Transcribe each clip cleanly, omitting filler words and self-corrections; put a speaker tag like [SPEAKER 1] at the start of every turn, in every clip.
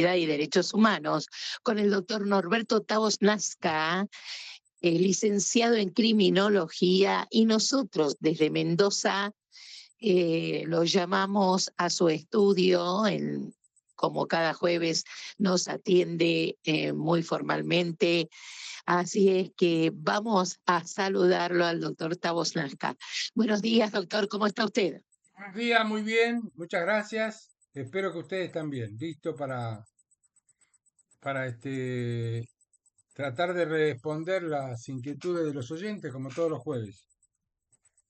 [SPEAKER 1] y Derechos Humanos con el doctor Norberto Tavos Nazca, licenciado en Criminología, y nosotros desde Mendoza lo llamamos a su estudio. Como cada jueves nos atiende muy formalmente, así es que vamos a saludarlo al doctor Tavos Nazca. Buenos días, doctor, ¿cómo está usted?
[SPEAKER 2] Buenos días, muy bien, muchas gracias. Espero que ustedes también, listo para tratar de responder las inquietudes de los oyentes, como todos los jueves.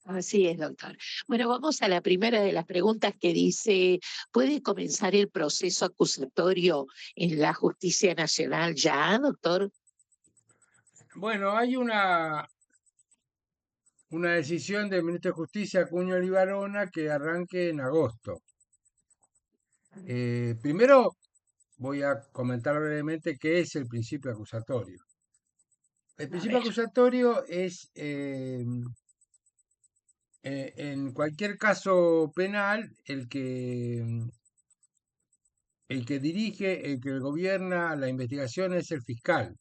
[SPEAKER 1] Así es, doctor. Bueno, vamos a la primera de las preguntas que dice, ¿puede comenzar el proceso acusatorio en la justicia nacional ya, doctor?
[SPEAKER 2] Bueno, hay una decisión del ministro de Justicia, Cuño Libarona, que arranque en agosto. Primero voy a comentar brevemente qué es el principio acusatorio. El
[SPEAKER 1] A
[SPEAKER 2] principio
[SPEAKER 1] ver.
[SPEAKER 2] acusatorio es, en cualquier caso penal, el que dirige, el que gobierna la investigación es el fiscal.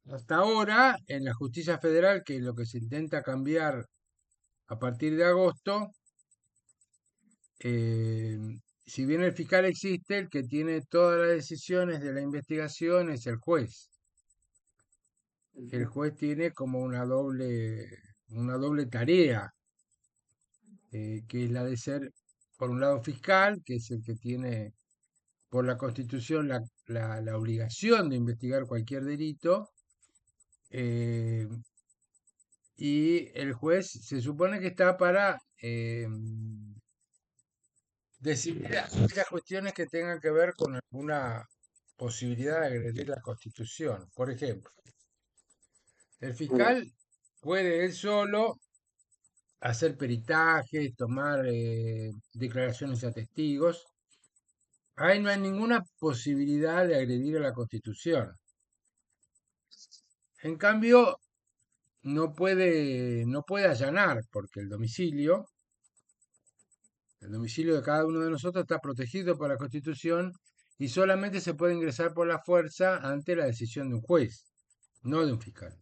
[SPEAKER 2] Hasta ahora, en la justicia federal, que es lo que se intenta cambiar a partir de agosto, eh, si bien el fiscal existe, el que tiene todas las decisiones de la investigación es el juez. El juez tiene como una doble tarea, que es la de ser, por un lado, fiscal, que es el que tiene por la Constitución la obligación de investigar cualquier delito. eh, y el juez se supone que está para decidir aquellas cuestiones que tengan que ver con alguna posibilidad de agredir la Constitución. Por ejemplo, el fiscal puede él solo hacer peritajes, tomar declaraciones a testigos. Ahí no hay ninguna posibilidad de agredir a la Constitución. En cambio, no puede allanar, porque el domicilio de cada uno de nosotros está protegido por la Constitución y solamente se puede ingresar por la fuerza ante la decisión de un juez, no de un fiscal.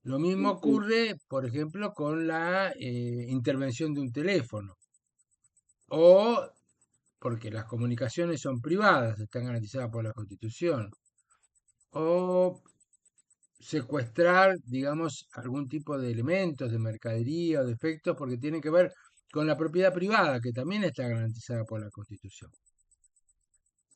[SPEAKER 2] Lo mismo ocurre, por ejemplo, con la intervención de un teléfono, o porque las comunicaciones son privadas, están garantizadas por la Constitución, o secuestrar, digamos, algún tipo de elementos, de mercadería o de efectos, porque tienen que ver con la propiedad privada, que también está garantizada por la Constitución.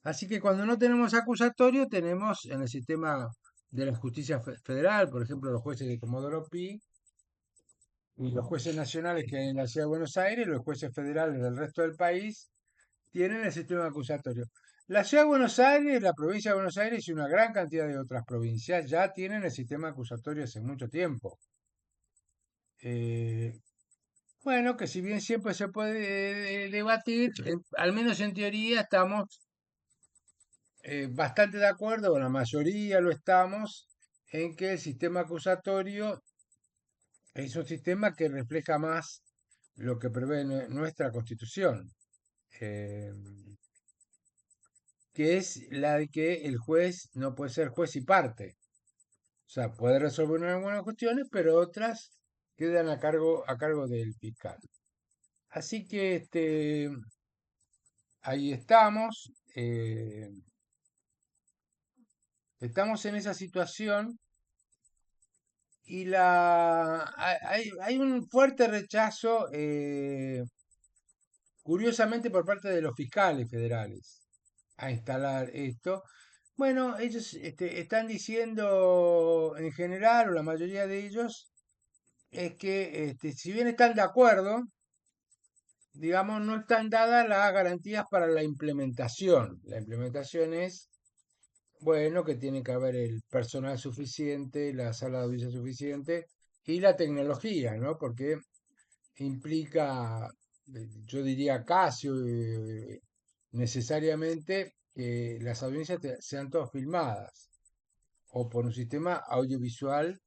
[SPEAKER 2] Así que cuando no tenemos acusatorio, tenemos en el sistema de la justicia federal, por ejemplo, los jueces de Comodoro Pi y los jueces nacionales que hay en la Ciudad de Buenos Aires, los jueces federales del resto del país, tienen el sistema acusatorio. La Ciudad de Buenos Aires, la provincia de Buenos Aires y una gran cantidad de otras provincias ya tienen el sistema acusatorio hace mucho tiempo. Eh, bueno, que si bien siempre se puede debatir, al menos en teoría estamos bastante de acuerdo, o la mayoría lo estamos, en que el sistema acusatorio es un sistema que refleja más lo que prevé nuestra Constitución, eh, que es la de que el juez no puede ser juez y parte. O sea, puede resolver algunas cuestiones, pero otras quedan a cargo del fiscal. Así que ahí estamos. Estamos en esa situación y hay un fuerte rechazo, curiosamente, por parte de los fiscales federales a instalar esto. Bueno, ellos están diciendo en general, o la mayoría de ellos, es que si bien están de acuerdo, digamos, no están dadas las garantías para la implementación. La implementación es, bueno, que tiene que haber el personal suficiente, la sala de audiencia suficiente y la tecnología, ¿no? Porque implica, yo diría casi necesariamente, que las audiencias sean todas filmadas o por un sistema audiovisual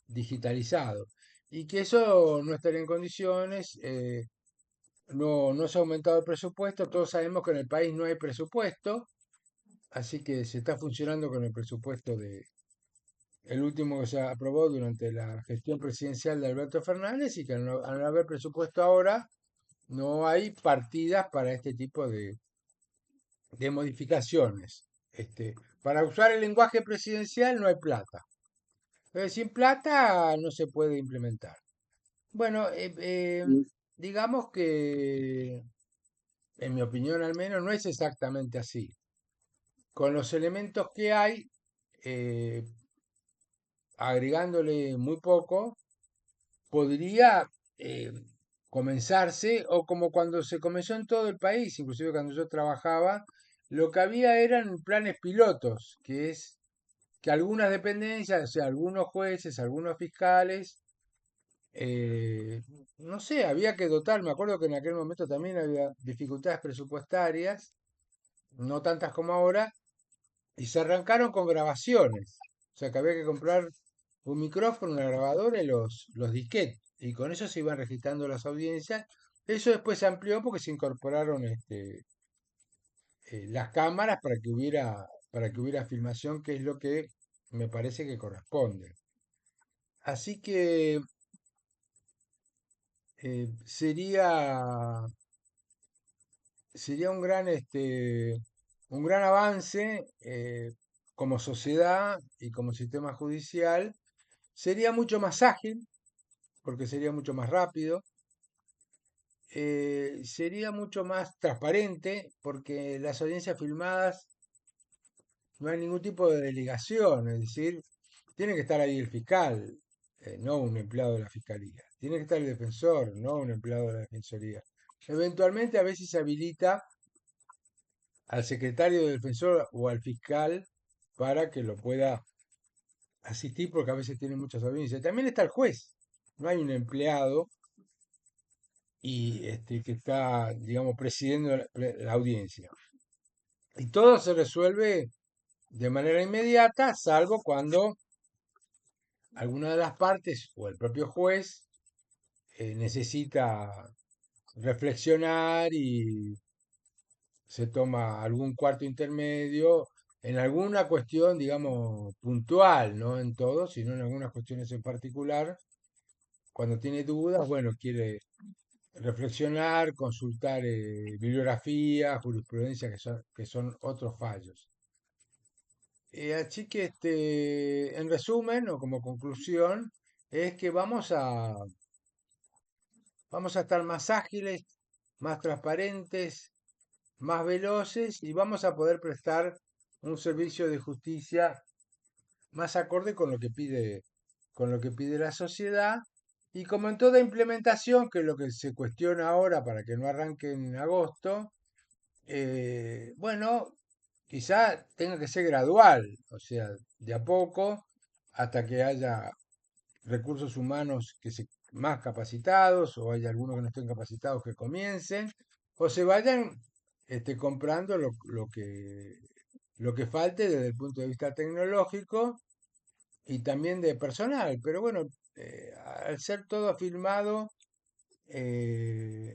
[SPEAKER 2] digitalizado. Y que eso no estaría en condiciones. No se ha aumentado el presupuesto, todos sabemos que en el país no hay presupuesto, Así que se está funcionando con el presupuesto el último que se aprobó durante la gestión presidencial de Alberto Fernández y que al no haber presupuesto ahora, no hay partidas para este tipo de modificaciones. Para usar el lenguaje presidencial no hay plata. Sin plata no se puede implementar. Bueno, digamos que, en mi opinión al menos, no es exactamente así. Con los elementos que hay, eh, agregándole muy poco, podría eh, comenzarse, o como cuando se comenzó en todo el país, inclusive cuando yo trabajaba, lo que había eran planes pilotos, que es que algunas dependencias, o sea, algunos jueces, algunos fiscales, eh, no sé, había que dotar, me acuerdo que en aquel momento también había dificultades presupuestarias, no tantas como ahora, y se arrancaron con grabaciones. O sea que había que comprar un micrófono, una grabadora y los disquetes. Y con eso se iban registrando las audiencias. Eso después se amplió porque se incorporaron las cámaras para que hubiera filmación, que es lo que me parece que corresponde. Así que sería un gran avance como sociedad y como sistema judicial. Sería mucho más ágil, porque sería mucho más rápido. Sería mucho más transparente, porque las audiencias filmadas no hay ningún tipo de delegación, es decir, tiene que estar ahí el fiscal, no un empleado de la fiscalía. Tiene que estar el defensor, no un empleado de la defensoría. Eventualmente a veces se habilita al secretario de defensor o al fiscal para que lo pueda asistir, porque a veces tiene muchas audiencias. También está el juez, no hay un empleado y que está, digamos, presidiendo la audiencia. Y todo se resuelve de manera inmediata, salvo cuando alguna de las partes o el propio juez necesita reflexionar y se toma algún cuarto intermedio en alguna cuestión, digamos, puntual, no en todo, sino en algunas cuestiones en particular. Cuando tiene dudas, bueno, quiere reflexionar, consultar bibliografía, jurisprudencia, que son otros fallos. Así que, en resumen, o como conclusión, es que vamos a estar más ágiles, más transparentes, más veloces y vamos a poder prestar un servicio de justicia más acorde con lo que pide la sociedad. Y como en toda implementación, que es lo que se cuestiona ahora para que no arranque en agosto, bueno, quizá tenga que ser gradual, o sea, de a poco, hasta que haya recursos humanos más capacitados, o haya algunos que no estén capacitados que comiencen, o se vayan comprando lo que falte desde el punto de vista tecnológico y también de personal. Pero bueno, al ser todo filmado,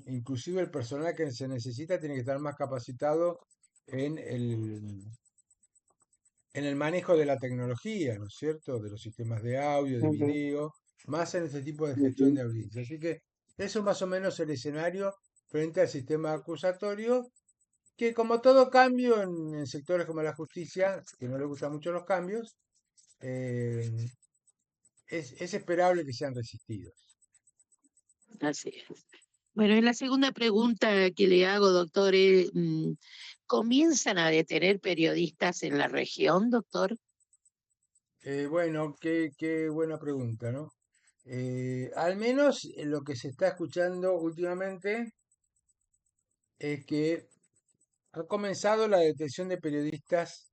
[SPEAKER 2] inclusive el personal que se necesita tiene que estar más capacitado en en el manejo de la tecnología, ¿no es cierto? De los sistemas de audio, de
[SPEAKER 1] Ujú,
[SPEAKER 2] video, más en este tipo de gestión
[SPEAKER 1] ujú.
[SPEAKER 2] de audiencia. Así que eso es más o menos el escenario frente al sistema acusatorio, que como todo cambio en sectores como la justicia, que no le gustan mucho los cambios, eh, es esperable que sean resistidos.
[SPEAKER 1] Así es. Bueno, y la segunda pregunta que le hago, doctor, es, ¿comienzan a detener periodistas en la región, doctor?
[SPEAKER 2] Bueno, qué buena pregunta, ¿no? Al menos lo que se está escuchando últimamente es que ha comenzado la detención de periodistas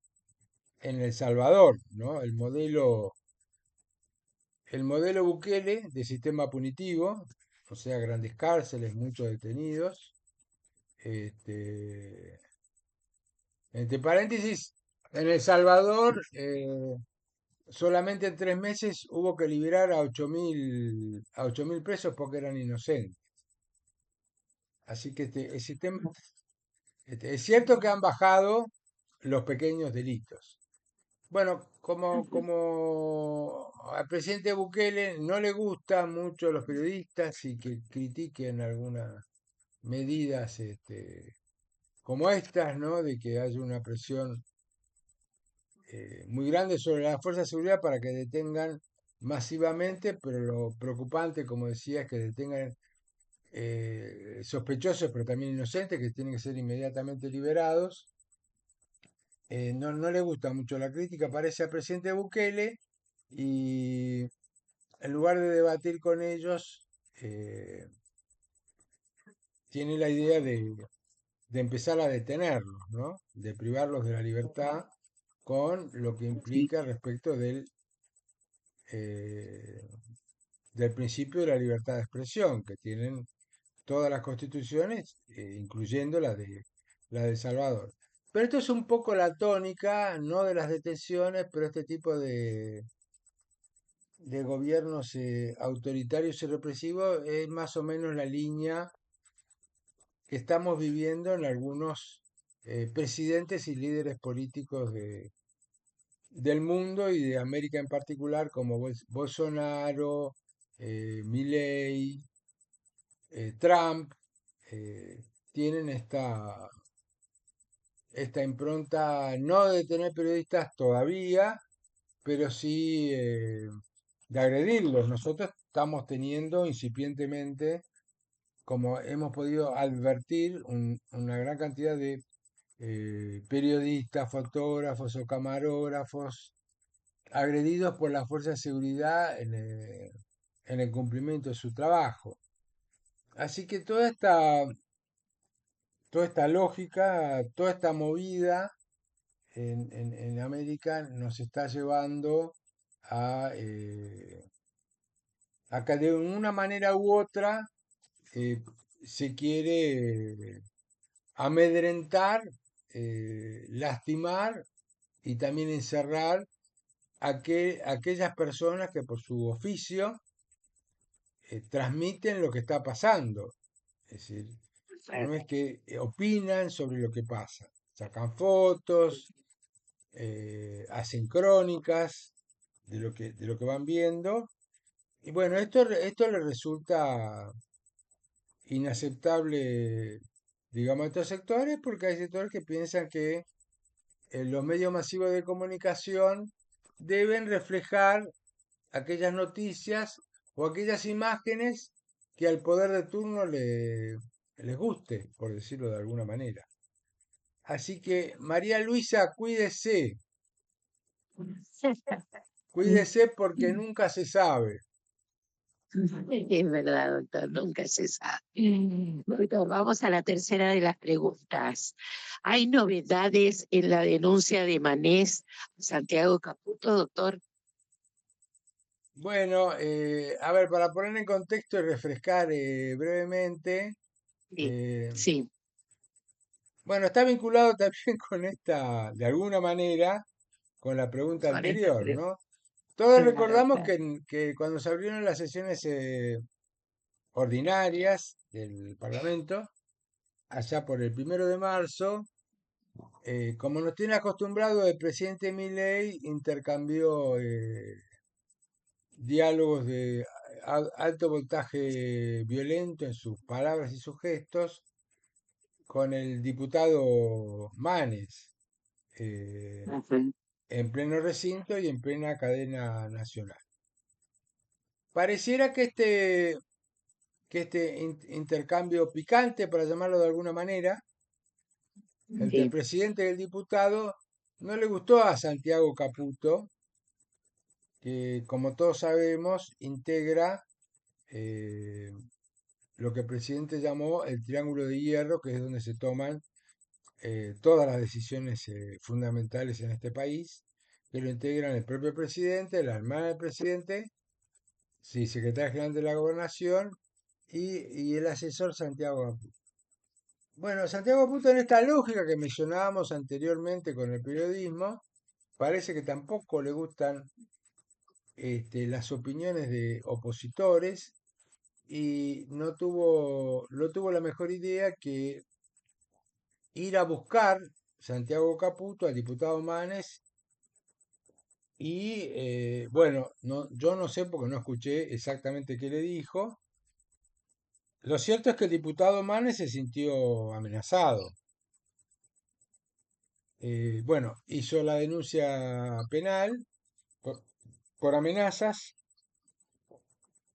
[SPEAKER 2] en El Salvador, ¿no? El modelo Bukele de sistema punitivo, o sea, grandes cárceles, muchos detenidos. Este, entre paréntesis, en El Salvador solamente en 3 meses hubo que liberar a 8.000 presos porque eran inocentes. Así que el sistema, es cierto que han bajado los pequeños delitos. Bueno, como al presidente Bukele no le gustan mucho los periodistas y que critiquen algunas medidas como estas, ¿no? De que haya una presión muy grande sobre las fuerzas de seguridad para que detengan masivamente, pero lo preocupante, como decía, es que detengan sospechosos, pero también inocentes, que tienen que ser inmediatamente liberados. No le gusta mucho la crítica, parece al presidente Bukele, y en lugar de debatir con ellos, eh, tiene la idea de empezar a detenerlos, ¿no? De privarlos de la libertad con lo que
[SPEAKER 1] Sí,
[SPEAKER 2] implica respecto eh, del principio de la libertad de expresión que tienen todas las constituciones, incluyendo la de El Salvador. Pero esto es un poco la tónica, no de las detenciones, pero este tipo de gobiernos autoritarios y represivos es más o menos la línea que estamos viviendo en algunos presidentes y líderes políticos del mundo y de América en particular, como Bolsonaro, Milei, Trump, tienen esta impronta no de tener periodistas todavía, pero sí de agredirlos. Nosotros estamos teniendo incipientemente, como hemos podido advertir, una gran cantidad de periodistas, fotógrafos o camarógrafos agredidos por las fuerzas de seguridad en el cumplimiento de su trabajo. Así que toda esta lógica, toda esta movida en América nos está llevando a que de una manera u otra eh, se quiere amedrentar, lastimar y también encerrar aquellas personas que por su oficio transmiten lo que está pasando. Es decir, no es que opinan sobre lo que pasa, sacan fotos, hacen crónicas de lo que van viendo. Y bueno, esto le resulta inaceptable, digamos, a estos sectores, porque hay sectores que piensan que los medios masivos de comunicación deben reflejar aquellas noticias o aquellas imágenes que al poder de turno les guste, por decirlo de alguna manera. Así que, María Luisa, cuídese porque nunca se sabe.
[SPEAKER 1] es verdad, doctor, nunca se sabe. Doctor, vamos a la tercera de las preguntas. ¿Hay novedades en la denuncia de Manés a Santiago Caputo, doctor?
[SPEAKER 2] Bueno, a ver, para poner en contexto y refrescar brevemente,
[SPEAKER 1] Sí,
[SPEAKER 2] eh,
[SPEAKER 1] sí,
[SPEAKER 2] bueno, está vinculado también con esta, de alguna manera, con la pregunta
[SPEAKER 1] con esta
[SPEAKER 2] anterior,
[SPEAKER 1] pregunta.
[SPEAKER 2] ¿no? Todos
[SPEAKER 1] Claro,
[SPEAKER 2] recordamos
[SPEAKER 1] claro.
[SPEAKER 2] que cuando se abrieron las sesiones ordinarias del Parlamento, allá por el 1 de marzo, como nos tiene acostumbrado el presidente Milei, intercambió diálogos de alto voltaje violento en sus palabras y sus gestos con el diputado Manes, eh,
[SPEAKER 1] Ujú.
[SPEAKER 2] en pleno recinto y en plena cadena nacional. Pareciera que este intercambio picante, para llamarlo de alguna manera, entre el
[SPEAKER 1] Sí,
[SPEAKER 2] presidente y el diputado, no le gustó a Santiago Caputo, que como todos sabemos integra eh, lo que el presidente llamó el Triángulo de Hierro, que es donde se toman todas las decisiones fundamentales en este país, que lo integran el propio presidente, la hermana del presidente, sí, secretario general de la gobernación y el asesor Santiago Caputo. Bueno, Santiago Caputo, en esta lógica que mencionábamos anteriormente con el periodismo, parece que tampoco le gustan las opiniones de opositores y no tuvo la mejor idea que ir a buscar Santiago Caputo, al diputado Manes, y bueno, yo no sé porque no escuché exactamente qué le dijo. Lo cierto es que el diputado Manes se sintió amenazado. Bueno, hizo la denuncia penal por, por amenazas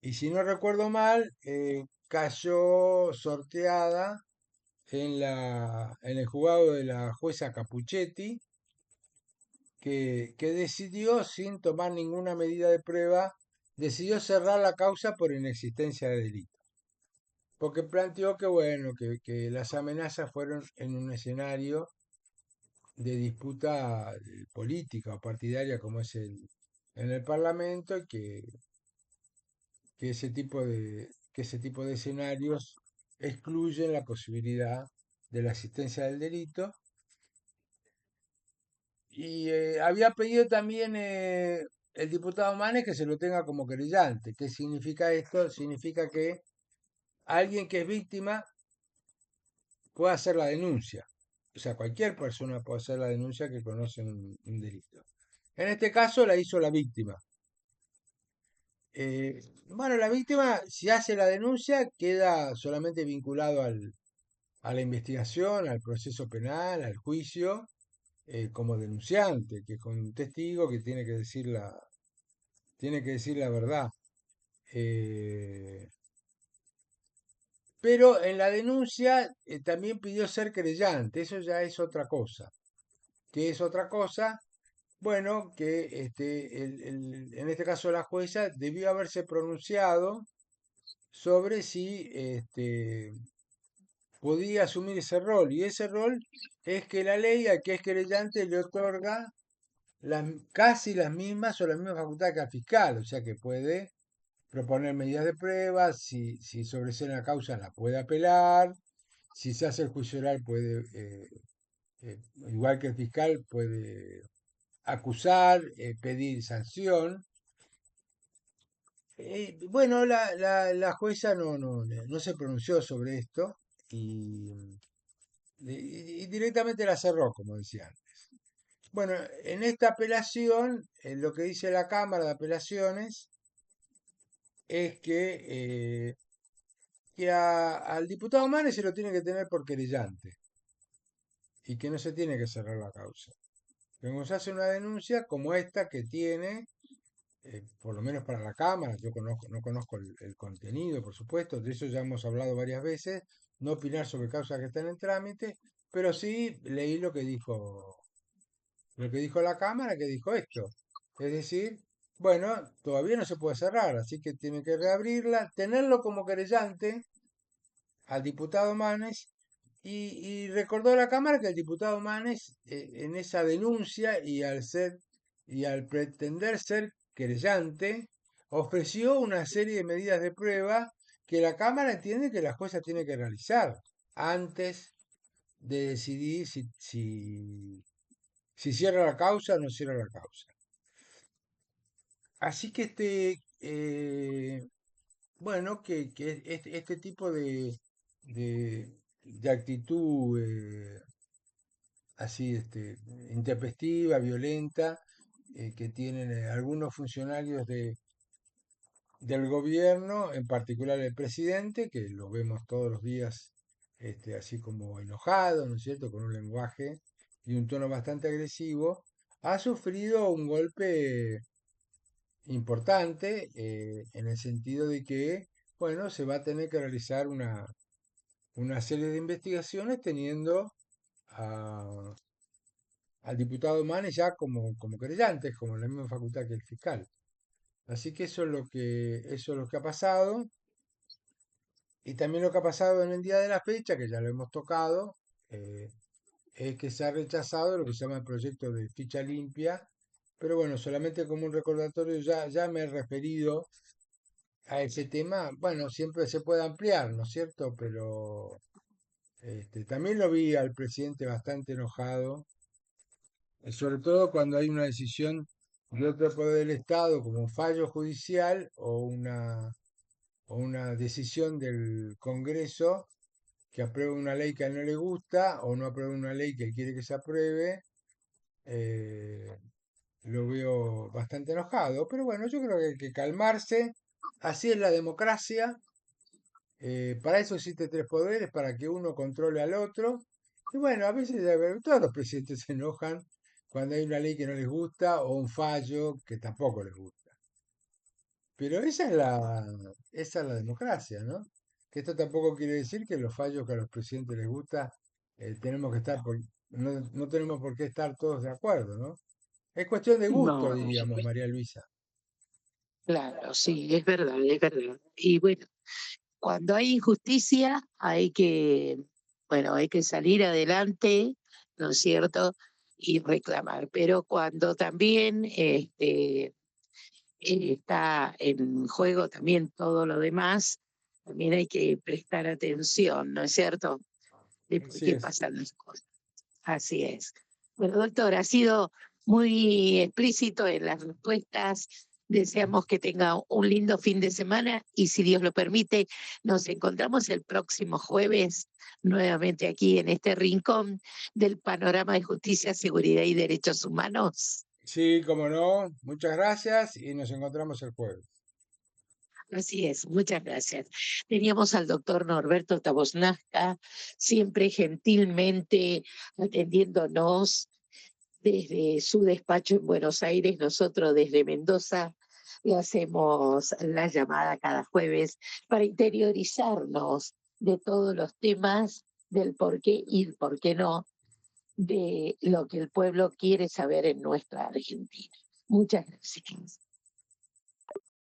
[SPEAKER 2] y si no recuerdo mal, cayó sorteada en el juzgado de la jueza Capuchetti, que decidió, sin tomar ninguna medida de prueba, decidió cerrar la causa por inexistencia de delito. Porque planteó que, bueno, que las amenazas fueron en un escenario de disputa política o partidaria como es en el Parlamento y que ese tipo de escenarios excluyen la posibilidad de la existencia del delito. Y había pedido también el diputado Manes que se lo tenga como querellante. ¿Qué significa esto? Significa que alguien que es víctima puede hacer la denuncia. O sea, cualquier persona puede hacer la denuncia que conoce un delito. En este caso la hizo la víctima. Eh, bueno, la víctima, si hace la denuncia, queda solamente vinculado a la investigación, al proceso penal, al juicio, como denunciante, que es con un testigo que tiene que decir la verdad. Eh, pero en la denuncia también pidió ser creyente, eso ya es otra cosa. ¿Qué es otra cosa? Bueno, que en este caso la jueza debió haberse pronunciado sobre si podía asumir ese rol. Y ese rol es que la ley al que es querellante le otorga casi las mismas o las mismas facultades que al fiscal, o sea que puede proponer medidas de prueba, si sobresee la causa la puede apelar, si se hace el juicio oral puede, igual que el fiscal, puede acusar, pedir sanción. Bueno, la jueza no se pronunció sobre esto y directamente la cerró, como decía antes. Bueno, en esta apelación, lo que dice la Cámara de Apelaciones es que al diputado Manes se lo tiene que tener por querellante y que no se tiene que cerrar la causa. Cuando se hace una denuncia como esta que tiene, por lo menos para la Cámara, yo no conozco el contenido, por supuesto, de eso ya hemos hablado varias veces, no opinar sobre causas que están en trámite, pero sí leí lo que dijo la Cámara, que dijo esto. Es decir, bueno, todavía no se puede cerrar, así que tiene que reabrirla, tenerlo como querellante al diputado Manes y recordó a la Cámara que el diputado Manes en esa denuncia y al pretender ser querellante ofreció una serie de medidas de prueba que la Cámara entiende que la jueza tiene que realizar antes de decidir si cierra la causa o no cierra la causa. Así que bueno, que este tipo de actitud así intempestiva, violenta, que tienen algunos funcionarios del gobierno, en particular el presidente, que lo vemos todos los días así como enojado, ¿no es cierto?, con un lenguaje y un tono bastante agresivo, ha sufrido un golpe importante en el sentido de que, bueno, se va a tener que realizar una serie de investigaciones teniendo al diputado Manes ya como querellante, como la misma facultad que el fiscal. Así que eso es lo que ha pasado. Y también lo que ha pasado en el día de la fecha, que ya lo hemos tocado, eh, es que se ha rechazado lo que se llama el proyecto de ficha limpia. Pero bueno, solamente como un recordatorio, ya me he referido a ese tema. Bueno, siempre se puede ampliar, ¿no es cierto? Pero también lo vi al presidente bastante enojado, sobre todo cuando hay una decisión de otro poder del Estado, como un fallo judicial o una decisión del Congreso que apruebe una ley que a él no le gusta o no apruebe una ley que él quiere que se apruebe, eh, lo veo bastante enojado. Pero bueno, yo creo que hay que calmarse. Así es la democracia. Para eso existe tres poderes, para que uno controle al otro. Y bueno, a veces todos los presidentes se enojan cuando hay una ley que no les gusta o un fallo que tampoco les gusta. Pero esa es la democracia, ¿no? Que esto tampoco quiere decir que los fallos que a los presidentes les gusta tenemos que estar no tenemos por qué estar todos de acuerdo, ¿no? Es cuestión de gusto,
[SPEAKER 1] No,
[SPEAKER 2] diríamos, María Luisa.
[SPEAKER 1] claro, sí, es verdad, es verdad. Y bueno, cuando hay injusticia bueno, hay que salir adelante, ¿no es cierto? Y reclamar. Pero cuando también está en juego también todo lo demás, también hay que prestar atención, ¿no es cierto? De por
[SPEAKER 2] Así
[SPEAKER 1] qué
[SPEAKER 2] es.
[SPEAKER 1] pasan las cosas. Así es. Bueno, doctor, ha sido muy explícito en las respuestas. Deseamos que tenga un lindo fin de semana y si Dios lo permite, nos encontramos el próximo jueves nuevamente aquí en este rincón del panorama de justicia, seguridad y derechos humanos.
[SPEAKER 2] Sí, como no. Muchas gracias y nos encontramos el jueves.
[SPEAKER 1] Así es, muchas gracias. Teníamos al doctor Norberto Tabosnasca, siempre gentilmente atendiéndonos desde su despacho en Buenos Aires. Nosotros desde Mendoza le hacemos la llamada cada jueves para interiorizarnos de todos los temas del por qué y el por qué no, de lo que el pueblo quiere saber en nuestra Argentina. Muchas gracias.